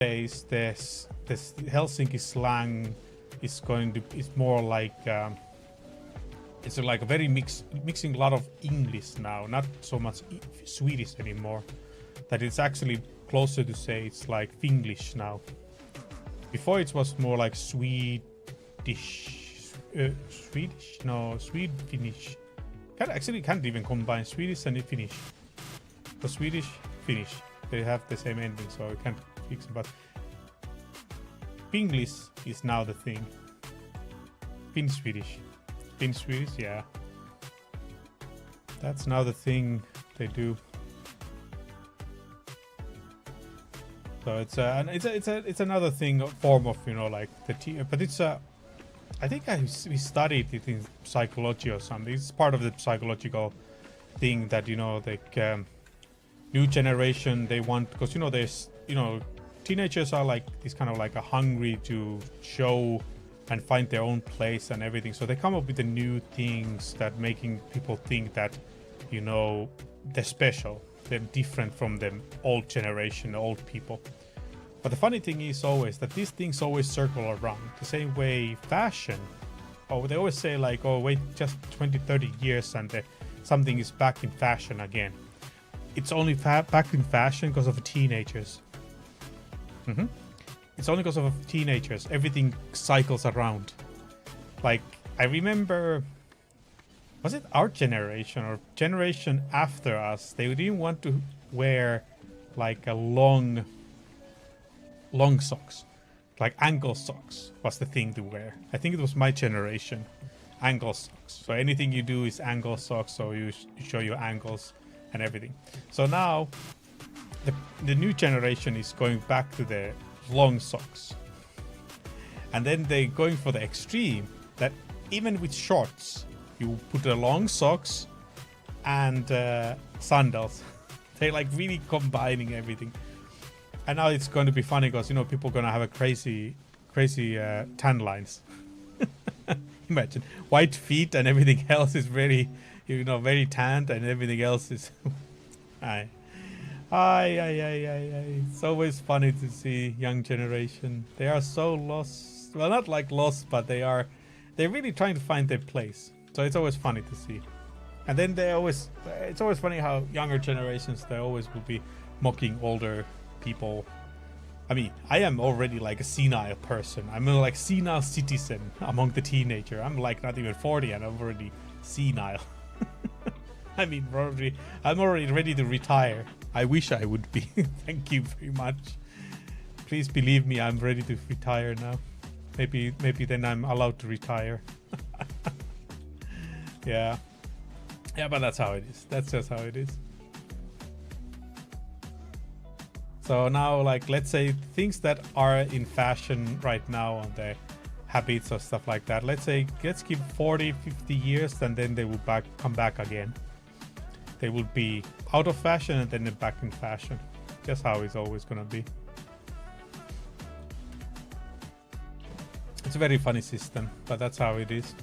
days this Helsinki slang is more like it's like a very mixing a lot of English now, not so much Swedish anymore. That it's actually closer to say it's like Finglish now. Before it was more like Swedish, Finnish. Can't even combine Swedish and Finnish. The Swedish, Finnish, they have the same ending, so I can't fix it. But Finglish is now the thing. Swedish, yeah. That's now the thing they do. So it's another thing, form of, you know, like the but it's I think we studied it in psychology or something. It's part of the psychological thing that, you know, like new generation, they want, because, you know, there's, you know, teenagers are like this kind of like a hungry to show and find their own place and everything. So they come up with the new things that making people think that, you know, they're special. They're different from the old generation, old people. But the funny thing is always that these things always circle around. The same way fashion. Oh, they always say like, oh, wait just 20, 30 years and something is back in fashion again. It's only back in fashion because of teenagers. It's only because of teenagers. Everything cycles around. Like, I remember, was it our generation or generation after us? They didn't want to wear like a long socks. Like ankle socks was the thing to wear. I think it was my generation. Ankle socks. So anything you do is ankle socks, so you show your ankles and everything. So now the new generation is going back to the long socks. And then they going for the extreme that even with shorts, you put the long socks and sandals. They like really combining everything. And now it's going to be funny because, you know, people are going to have a crazy tan lines. Imagine white feet and everything else is very, you know, very tanned, and everything else is It's always funny to see young generation. They are so lost. Well, not like lost, but they're really trying to find their place. So it's always funny to see. And then it's always funny how younger generations, they always will be mocking older people. I mean, I am already like a senile person. I'm a like senile citizen among the teenager. I'm like not even 40 and I'm already senile. I mean, I'm already ready to retire. I wish I would be. Thank you very much. Please believe me, I'm ready to retire now. Maybe then I'm allowed to retire. Yeah, but that's how it is. That's just how it is. So now, like, let's say things that are in fashion right now on the habits or stuff like that. Let's keep 40, 50 years, and then they will come back again. They will be out of fashion and then back in fashion. Just how it's always gonna be. It's a very funny system, but that's how it is.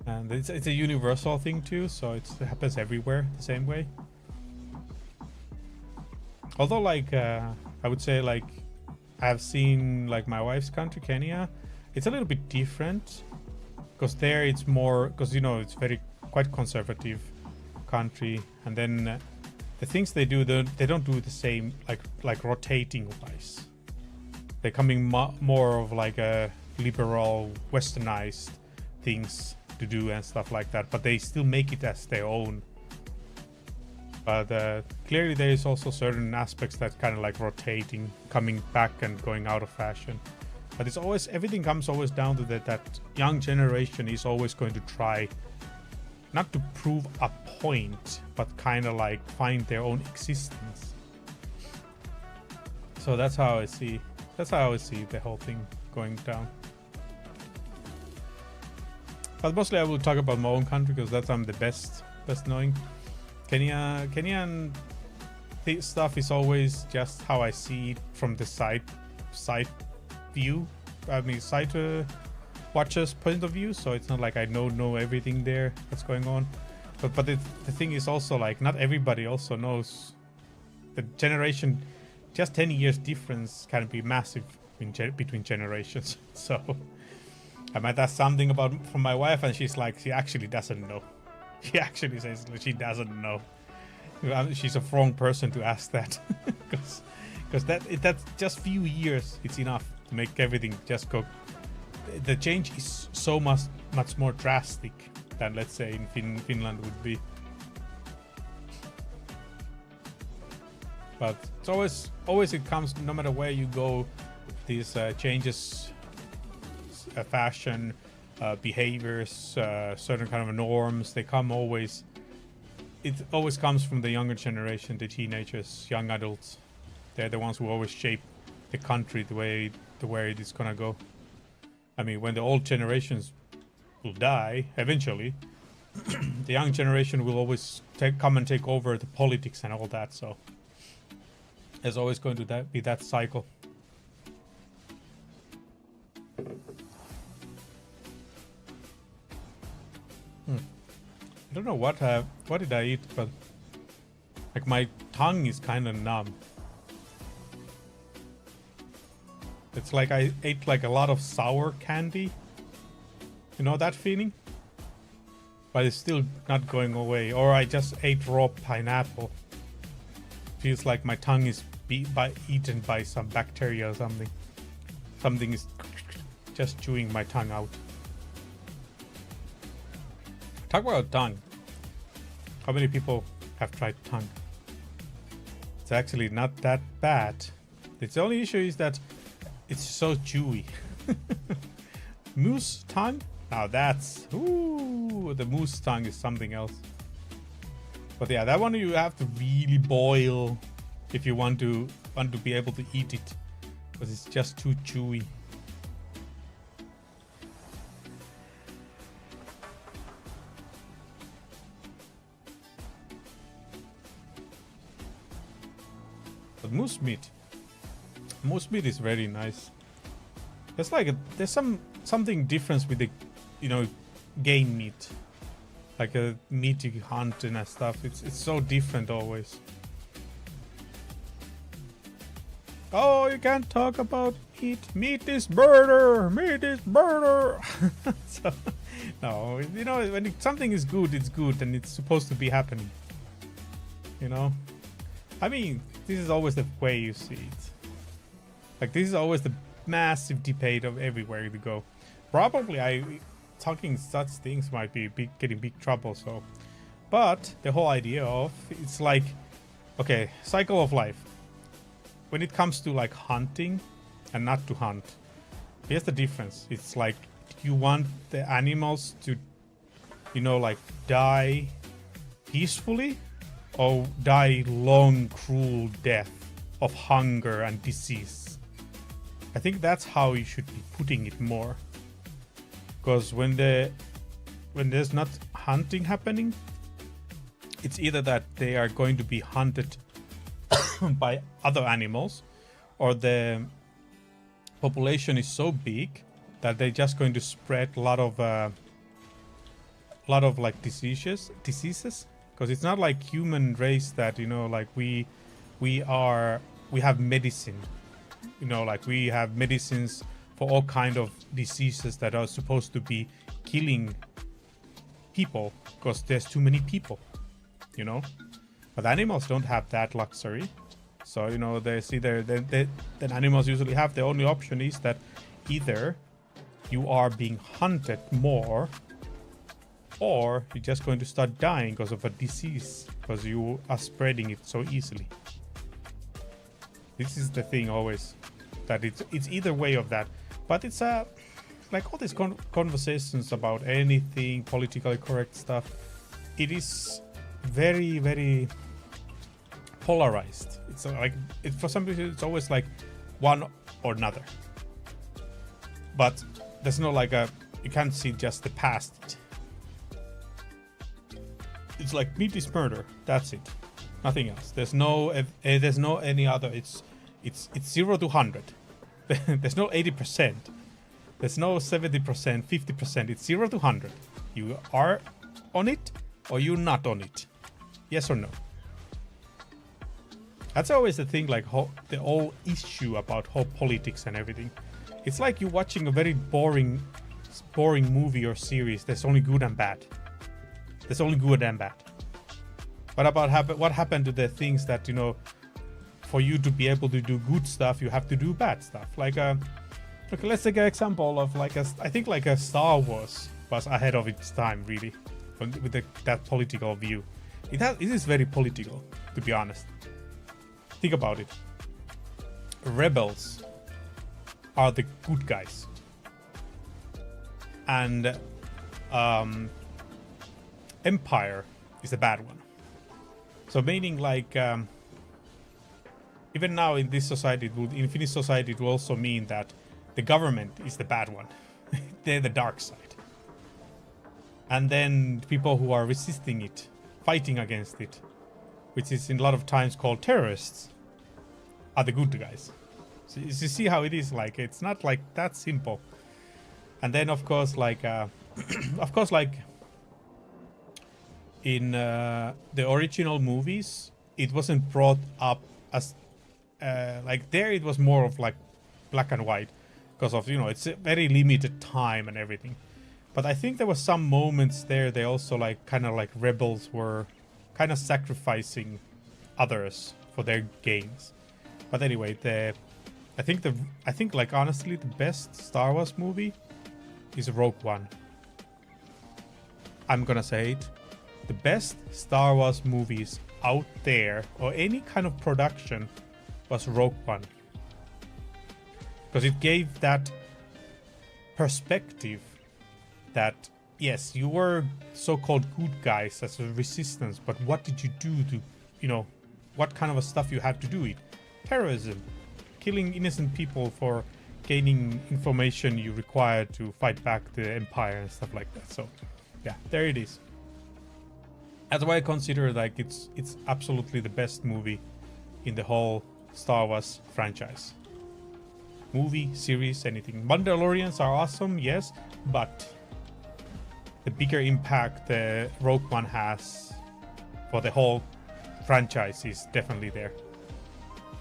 And it's a universal thing too, so it happens everywhere the same way. Although, like, I would say, like, I've seen, like, my wife's country, Kenya, it's a little bit different. Because there it's more, because, you know, it's quite conservative country. And then the things they do, they don't do the same, like rotating wise. They're coming more of like a liberal, westernized things to do and stuff like that. But they still make it as their own. But clearly there is also certain aspects that kind of like rotating, coming back and going out of fashion. But it's always, everything comes always down to that young generation is always going to try not to prove a point, but kind of like find their own existence. So that's how I see the whole thing going down. But mostly I will talk about my own country because that's I'm the best knowing. Kenyan stuff is always just how I see it from the side view. I mean, side watcher's point of view. So it's not like I know everything there that's going on. But the thing is also like not everybody also knows. The generation just 10 years difference can be massive between generations. So I might ask something about from my wife, and she's like, she actually doesn't know. She actually says she doesn't know. She's a wrong person to ask that, because that's just few years. It's enough to make everything just go. The change is so much more drastic than, let's say, in Finland would be. But it's always it comes, no matter where you go, these changes, fashion, behaviors, certain kind of norms, they come always. It always comes from the younger generation, the teenagers, young adults. They're the ones who always shape the country the way it is gonna go. I mean, when the old generations will die eventually, the young generation will always come and take over the politics and all that. So there's always going to be that cycle. I don't know what did I eat, but like my tongue is kind of numb. It's like I ate like a lot of sour candy. You know that feeling? But it's still not going away. Or I just ate raw pineapple. Feels like my tongue is eaten by some bacteria or something. Something is just chewing my tongue out. Talk about tongue. How many people have tried tongue? It's actually not that bad. The only issue is that it's so chewy. Moose tongue? Now that's... Ooh, the moose tongue is something else. But yeah, that one you have to really boil if you want to be able to eat it. Because it's just too chewy. But moose meat is very nice. There's like there's something different with the, game meat, like a meat you hunt and stuff. It's so different always. Oh, you can't talk about meat. Meat is murder. Meat is murder. So, no, when something is good, it's good, and it's supposed to be happening. I mean, this is always the way you see it. Like, this is always the massive debate of everywhere you go. Probably talking such things might be getting big trouble. So, but the whole idea of it's like, okay, cycle of life. When it comes to like hunting and not to hunt, here's the difference. It's like you want the animals to, like die peacefully, or die long, cruel death of hunger and disease. I think that's how you should be putting it more. Because when there's not hunting happening, it's either that they are going to be hunted by other animals, or the population is so big that they're just going to spread a lot of like diseases. Because it's not like human race that like we have medicine, like we have medicines for all kind of diseases that are supposed to be killing people because there's too many people, but animals don't have that luxury. So there's either then animals usually have, the only option is that either you are being hunted more, or you're just going to start dying because of a disease, because you are spreading it so easily. This is the thing always, that it's either way of that. But it's like all these conversations about anything politically correct stuff, it is very, very polarized. It's like for some people it's always like one or another. But there's no like you can't see just the past. It's like meat is murder. That's it. Nothing else. There's no any other. It's 0 to 100. There's no 80%. There's no 70%, 50%. It's 0 to 100. You are on it or you're not on it. Yes or no. That's always the thing, like the whole issue about whole politics and everything. It's like you're watching a very boring movie or series. There's only good and bad. There's only good and bad. What happened to the things that, you know, for you to be able to do good stuff, you have to do bad stuff. Like okay, let's take an example of I think like a Star Wars was ahead of its time, really, with that political view. It is very political, to be honest. Think about it. Rebels are the good guys, and Empire is the bad one. So meaning like even now in this society, in Finnish society, it will also mean that the government is the bad one. They're the dark side. And then people who are resisting it, fighting against it, which is in a lot of times called terrorists, are the good guys. So you see how it is, like it's not like that simple. And then of course like in the original movies, it wasn't brought up as like there it was more of like black and white because of, you know, it's a very limited time and everything. But I think there was some moments there they also like kind of like rebels were kind of sacrificing others for their gains. But anyway, I think like honestly the best Star Wars movie is Rogue One. I'm gonna say it. The best Star Wars movies out there or any kind of production was Rogue One. Because it gave that perspective that yes, you were so-called good guys as a resistance, but what did you do to, you know, what kind of stuff you had to do it? Terrorism, killing innocent people for gaining information you require to fight back the Empire and stuff like that. So yeah, there it is. That's why I consider like it's absolutely the best movie in the whole Star Wars franchise. Movie, series, anything. Mandalorians are awesome, yes, but the bigger impact the Rogue One has for the whole franchise is definitely there.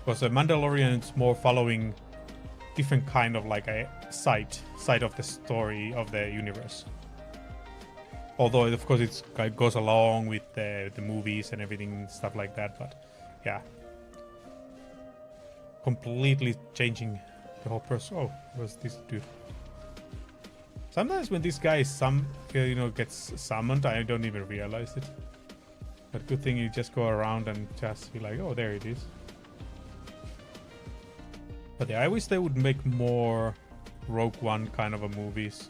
Because the Mandalorian is more following different kind of like a side of the story of the universe. Although of course it goes along with the movies and everything, stuff like that, but yeah, completely changing the whole person. Oh, what's this dude? Sometimes when this guy gets summoned, I don't even realize it. But good thing you just go around and just be like, oh, there it is. But yeah, I wish they would make more Rogue One kind of a movies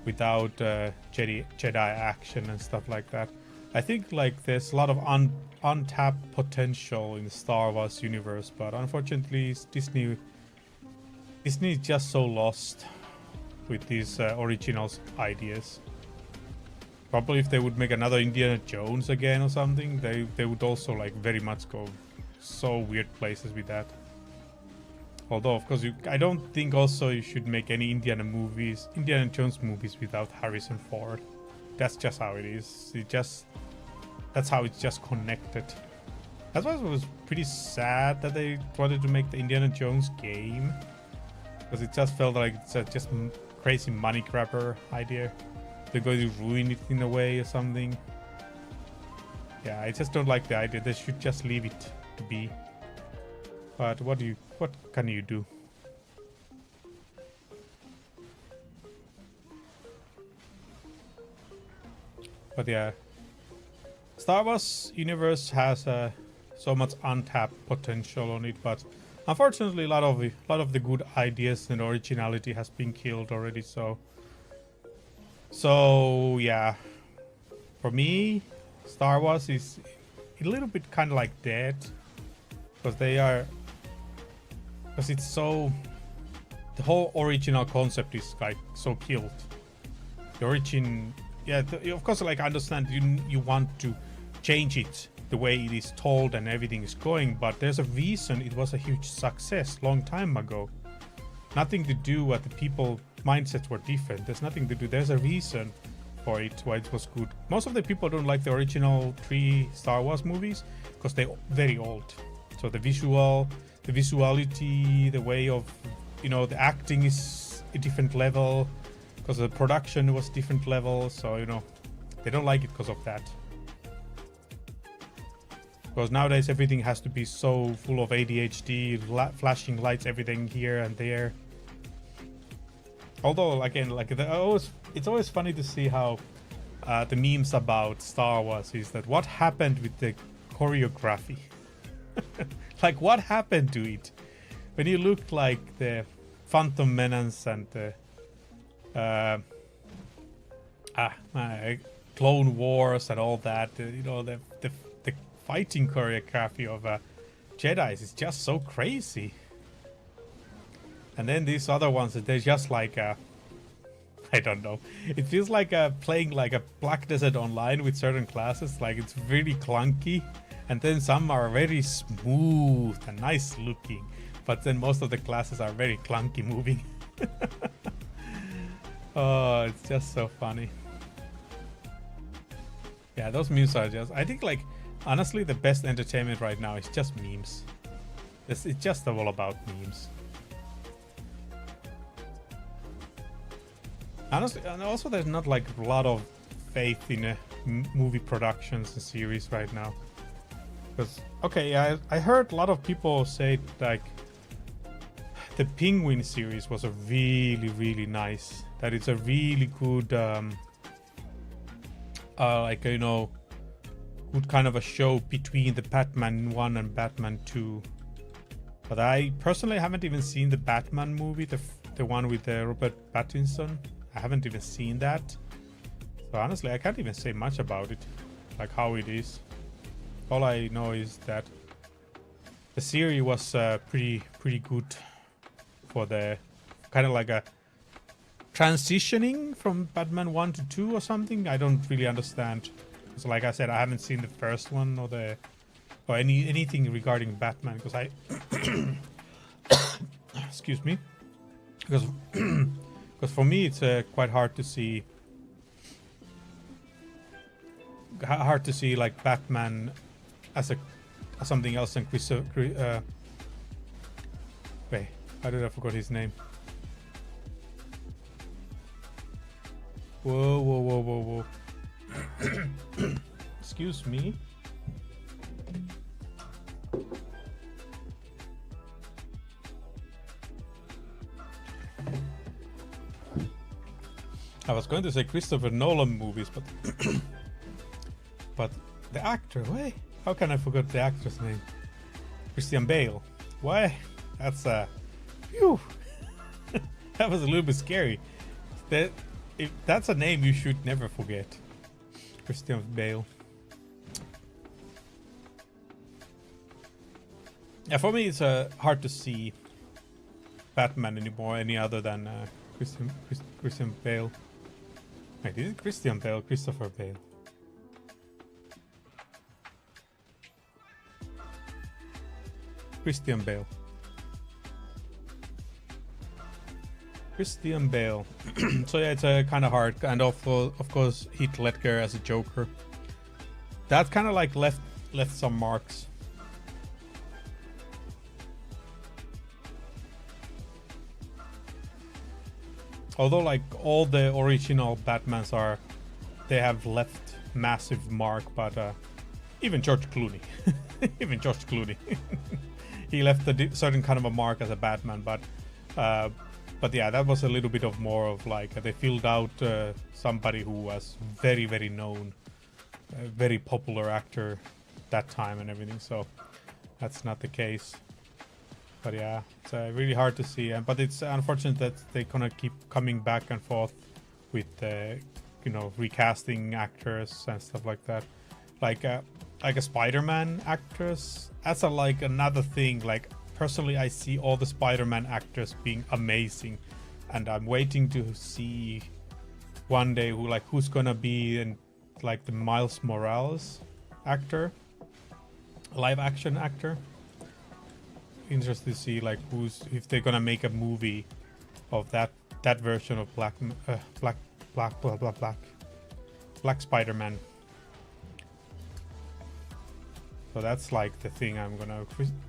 without Jedi action and stuff like that. I think like there's a lot of untapped potential in the Star Wars universe, but unfortunately Disney is just so lost with these originals ideas. Probably if they would make another Indiana Jones again or something, they would also like very much go so weird places with that. Although of course I don't think also you should make any Indiana Jones movies without Harrison Ford. That's just how it is. That's how it's just connected. That's why it was pretty sad that they wanted to make the Indiana Jones game, because it just felt like it's just crazy money grabber idea. They're going to ruin it in a way or something. Yeah, I just don't like the idea. They should just leave it to be. But what can you do? But yeah, Star Wars universe has so much untapped potential on it, but unfortunately a lot of the good ideas and originality has been killed already. So yeah, for me Star Wars is a little bit kind of like dead, because it's so, the whole original concept is like so killed. The origin, yeah, of course, like I understand you want to change it the way it is told and everything is going, but there's a reason it was a huge success long time ago. Nothing to do with the people mindsets were different. There's nothing to do. There's a reason for it why it was good. Most of the people don't like the original 3 Star Wars movies because they're very old. So the visuality, the way of, you know, the acting is a different level because the production was different level. So, you know, they don't like it because of that. Because nowadays everything has to be so full of ADHD, flashing lights, everything here and there. Although, again, like it's always funny to see how the memes about Star Wars is that what happened with the choreography. Like, what happened to it? When you look like the Phantom Menace and the Clone Wars and all that, you know, the fighting choreography of Jedi's is just so crazy. And then these other ones, they're just like I don't know. It feels like playing like a Black Desert Online with certain classes. Like, it's really clunky. And then some are very smooth and nice looking. But then most of the classes are very clunky moving. Oh, it's just so funny. Yeah, those memes are just... I think, like, honestly, the best entertainment right now is just memes. It's just all about memes. Honestly, and also there's not like a lot of faith in movie productions and series right now. Because, okay, I heard a lot of people say like the Penguin series was a really, really nice. That it's a really good, like, you know, good kind of a show between the Batman 1 and Batman 2. But I personally haven't even seen the Batman movie, the one with Robert Pattinson. I haven't even seen that. So honestly, I can't even say much about it, like how it is. All I know is that the series was pretty good for the kind of like a transitioning from Batman 1 to 2 or something. I don't really understand. So like I said, I haven't seen the first one or anything regarding Batman because I excuse me, because for me it's quite hard to see like Batman as something else than wait, how did I forget his name? Whoa. Excuse me. I was going to say Christopher Nolan movies, but but the actor, wait, how can I forget the actor's name? Christian Bale. Why? That's phew. That was a little bit scary. That's a name you should never forget. Christian Bale. Yeah, for me it's hard to see Batman anymore, any other than Christian Bale. Wait, is it Christian Bale? Christopher Bale. Christian Bale. Christian Bale. So yeah, it's kind of hard, and of course Heath Ledger as a Joker. That kind of like left some marks. Although like all the original Batmans they have left massive mark, but even George Clooney, he left a certain kind of a mark as a Batman, but yeah, that was a little bit of more of like they filled out somebody who was very, very known, very popular actor that time and everything. So that's not the case. But yeah, it's really hard to see. But it's unfortunate that they're gonna keep coming back and forth with you know, recasting actors and stuff like that. Like a Spider-Man actress. That's like another thing. Like personally, I see all the Spider-Man actors being amazing, and I'm waiting to see one day who's gonna be in like the Miles Morales actor, live action actor. Interested to see like if they're gonna make a movie of that version of Black Spider-Man. So that's like the thing I'm gonna.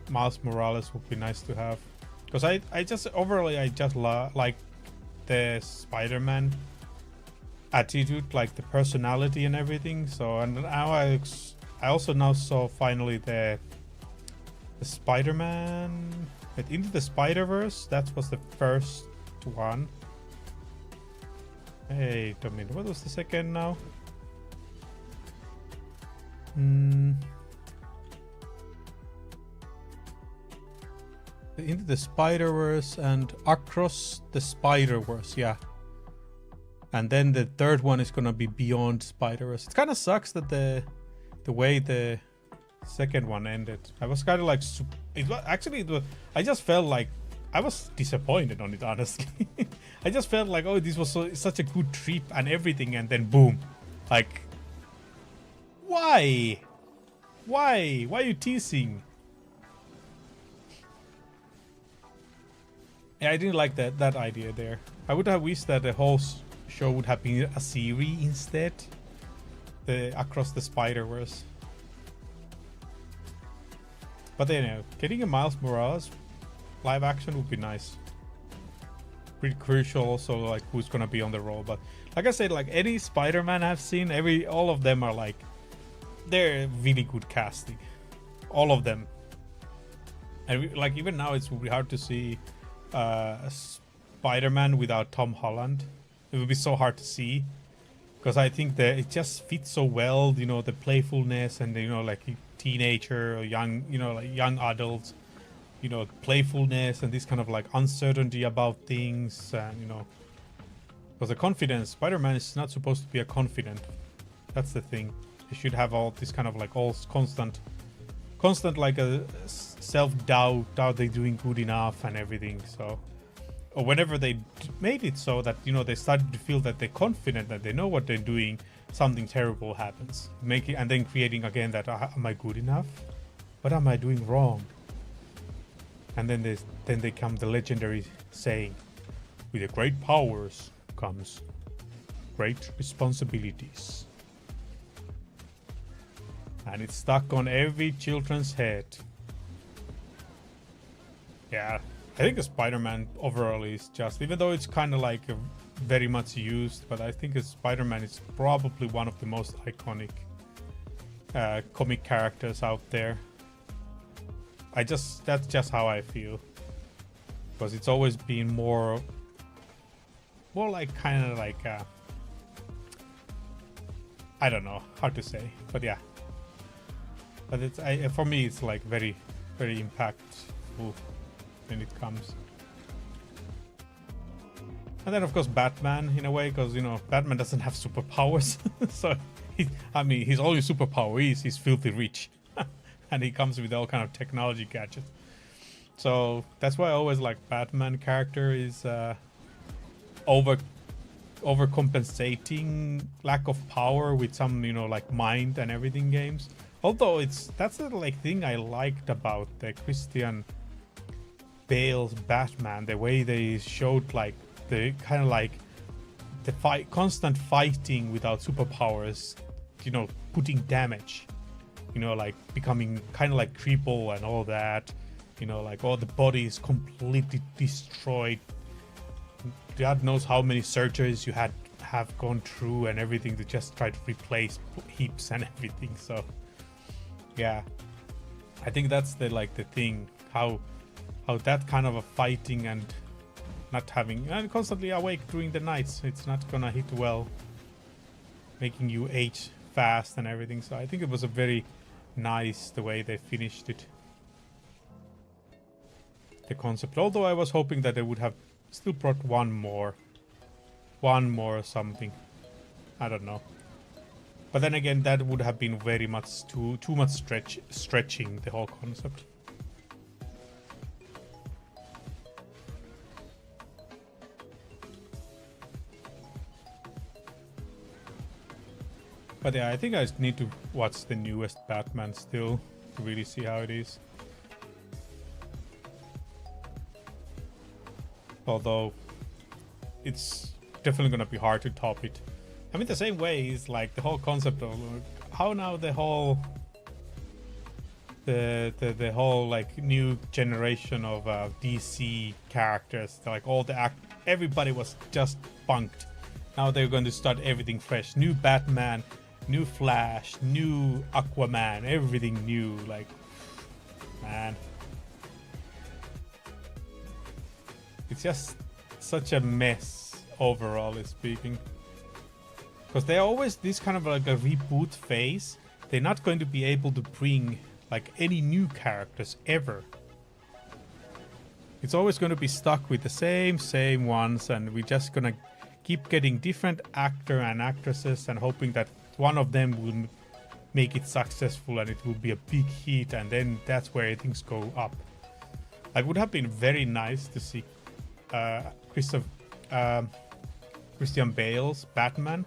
Miles Morales would be nice to have, because I just overall I just like the Spider-Man attitude, like the personality and everything. So and now I also now saw finally the Spider-Man Into the Spider-Verse. That was the first one. Hey, don't mean what was the second now? Into the Spider-Verse and Across the Spider-Verse, yeah. And then the third one is gonna be Beyond Spider-Verse. It kind of sucks that the way the second one ended. I was kind of like, I just felt like I was disappointed on it, honestly. I just felt like, oh, this was such a good trip and everything, and then boom, like, why are you teasing? Yeah, I didn't like that idea there. I would have wished that the whole show would have been a series instead. The Across the Spider-Verse. But anyway, getting a Miles Morales live action would be nice. Pretty crucial also, like who's gonna be on the role. But like I said, like any Spider-Man I've seen, all of them are like, they're really good casting. All of them. And like even now it's really hard to see a Spider-Man without Tom Holland. It would be so hard to see, because I think that it just fits so well, you know, the playfulness and, you know, like teenager or young, you know, like young adults, you know, playfulness and this kind of like uncertainty about things, and, you know, because the confidence, Spider-Man is not supposed to be a confident. That's the thing. He should have all this kind of like all constant like a self-doubt, doubt they're doing good enough and everything. So, or whenever they made it so that, you know, they started to feel that they're confident, that they know what they're doing, something terrible happens. And then creating again that, am I good enough? What am I doing wrong? And then they come the legendary saying, with the great powers comes great responsibilities. And it's stuck on every children's head. Yeah, I think the Spider-Man overall is just, even though it's kind of like very much used, but I think Spider-Man is probably one of the most iconic comic characters out there. That's just how I feel, because it's always been more like kind of like I don't know how to say, but yeah. But it's for me it's like very, very impactful when it comes. And then of course Batman in a way, because, you know, Batman doesn't have superpowers. So his only superpower is he's filthy rich. And he comes with all kind of technology gadgets. So that's why I always like Batman character is overcompensating lack of power with some, you know, like mind and everything games. Although that's the like thing I liked about the Christian Bale's Batman, the way they showed like the kind of like the constant fighting without superpowers, you know, putting damage, you know, like becoming kind of like cripple and all that, you know, like all the body is completely destroyed. God knows how many surgeries you have gone through and everything to just try to replace hips and everything. So yeah, I think that's the thing, how that kind of a fighting and not having and constantly awake during the nights, it's not gonna hit well, making you age fast and everything. So I think it was a very nice the way they finished it, the concept. Although I was hoping that they would have still brought one more something, I don't know. But then again, that would have been very much too much stretching the whole concept. But yeah, I think I need to watch the newest Batman still to really see how it is. Although it's definitely gonna be hard to top it. I mean, the same way is like the whole concept of how now the whole the whole like new generation of DC characters. Like everybody was just punked. Now they're going to start everything fresh. New Batman, new Flash, new Aquaman, everything new. Like, man, it's just such a mess overall speaking. Because they're always this kind of like a reboot phase. They're not going to be able to bring like any new characters ever. It's always going to be stuck with the same ones, and we're just gonna keep getting different actor and actresses and hoping that one of them will make it successful and it will be a big hit, and then that's where things go up. It would have been very nice to see Christian Bale's Batman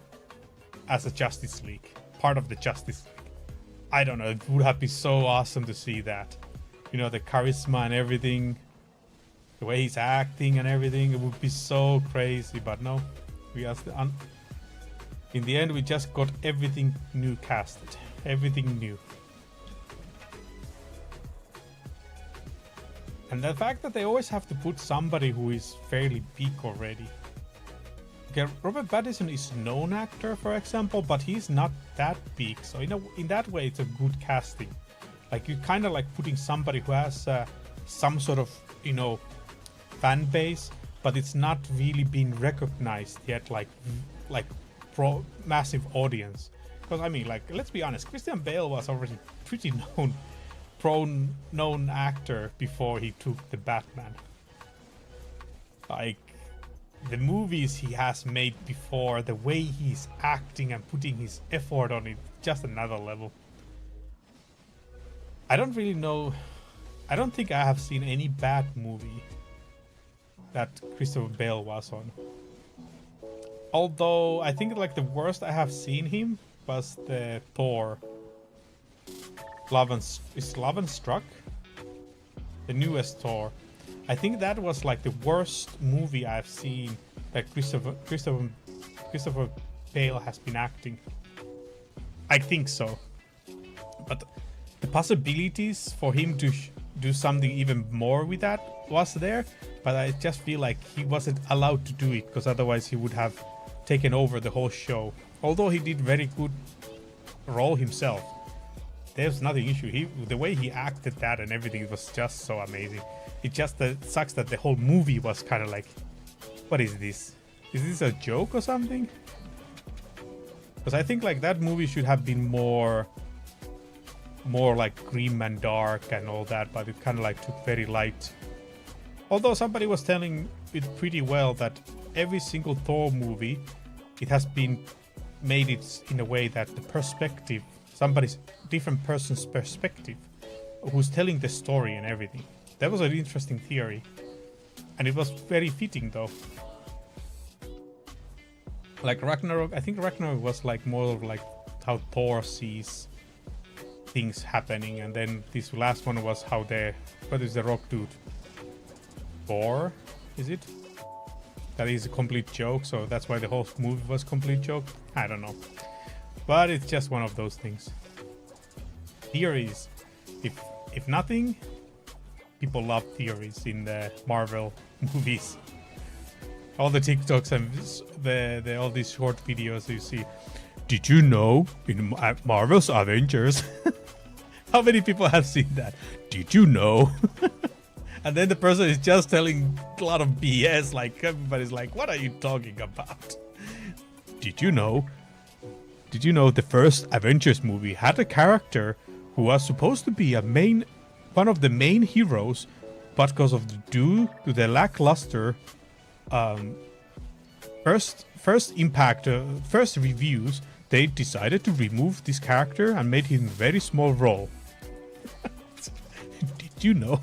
as a Justice League, part of the Justice League. I don't know, it would have been so awesome to see that. You know, the charisma and everything, the way he's acting and everything, it would be so crazy. But no, in the end we just got everything new casted, everything new. And the fact that they always have to put somebody who is fairly big already. Okay, Robert Pattinson is a known actor, for example, but he's not that big. So in that way, it's a good casting. Like, you kind of like putting somebody who has some sort of, fan base, but it's not really being recognized yet, like massive audience. Because I mean, like, let's be honest, Christian Bale was already pretty known actor before he took the Batman. Like, the movies he has made before, the way he's acting and putting his effort on it, just another level. I don't really know. I don't think I have seen any bad movie that Christopher Bale was on. Although I think like the worst I have seen him was the Thor. Love and Struck? The newest Thor. I think that was like the worst movie I've seen that Christopher Bale has been acting. I think so. But the possibilities for him to do something even more with that was there, but I just feel like he wasn't allowed to do it, because otherwise he would have taken over the whole show. Although he did very good role himself, there's nothing issue. The way he acted that and everything was just so amazing. It just sucks that the whole movie was kind of like, what is this? Is this a joke or something? Because I think like that movie should have been more like grim and dark and all that, but it kind of like took very light. Although somebody was telling it pretty well that every single Thor movie, it has been made it in a way that the perspective, somebody's different person's perspective, who's telling the story and everything. That was an interesting theory, and it was very fitting though. Like Ragnarok, I think Ragnarok was like more of like how Thor sees things happening, and then this last one was how what is the rock dude? Thor, is it? That is a complete joke, so that's why the whole movie was complete joke. I don't know, but it's just one of those things. Theories, if nothing, people love theories in the Marvel movies. All the TikToks and all these short videos you see. Did you know in Marvel's Avengers? How many people have seen that? Did you know? And then the person is just telling a lot of BS. Like, everybody's like, what are you talking about? Did you know? Did you know the first Avengers movie had a character who was supposed to be one of the main heroes, but because of due to the lackluster first reviews, they decided to remove this character and made him a very small role. Did you know?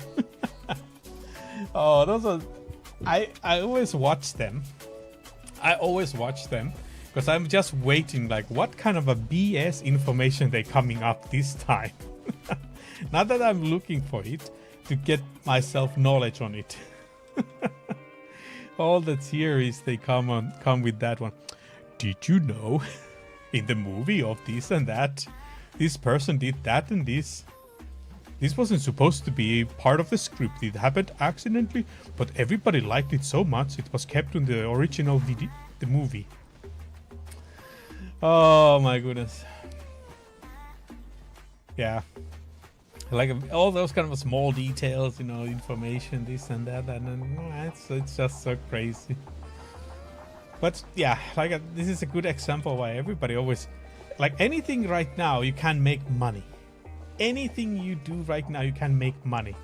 Oh, those are... I always watch them. Because I'm just waiting, like, what kind of a BS information they coming up this time. Not that I'm looking for it, to get myself knowledge on it. All the theories they come with that one. Did you know in the movie of this and that, this person did that and this This wasn't supposed to be part of the script. It happened accidentally, but everybody liked it so much it was kept in the original video, the movie. Oh my goodness. Yeah. Like all those kind of small details, you know, information, this and that, and then it's just so crazy. But yeah, like this is a good example why everybody always, like anything right now, you can make money. Anything you do right now, you can make money.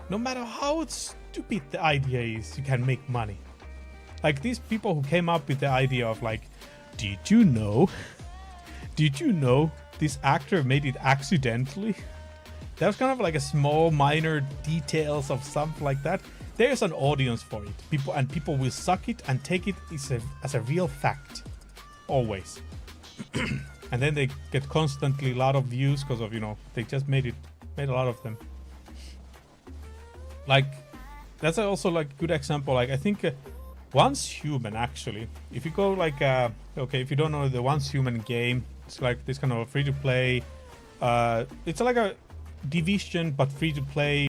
No matter how stupid the idea is, you can make money. Like these people who came up with the idea of like, did you know this actor made it accidentally? That was kind of like a small minor details of something like that. There's an audience for it. People will suck it and take it as a real fact. Always. And then they get constantly a lot of views because of, you know, they just made a lot of them. Like, that's also like good example. Like I think Once Human actually, if you go like, okay, if you don't know the Once Human game, it's like this kind of free to play. It's like a Division but free to play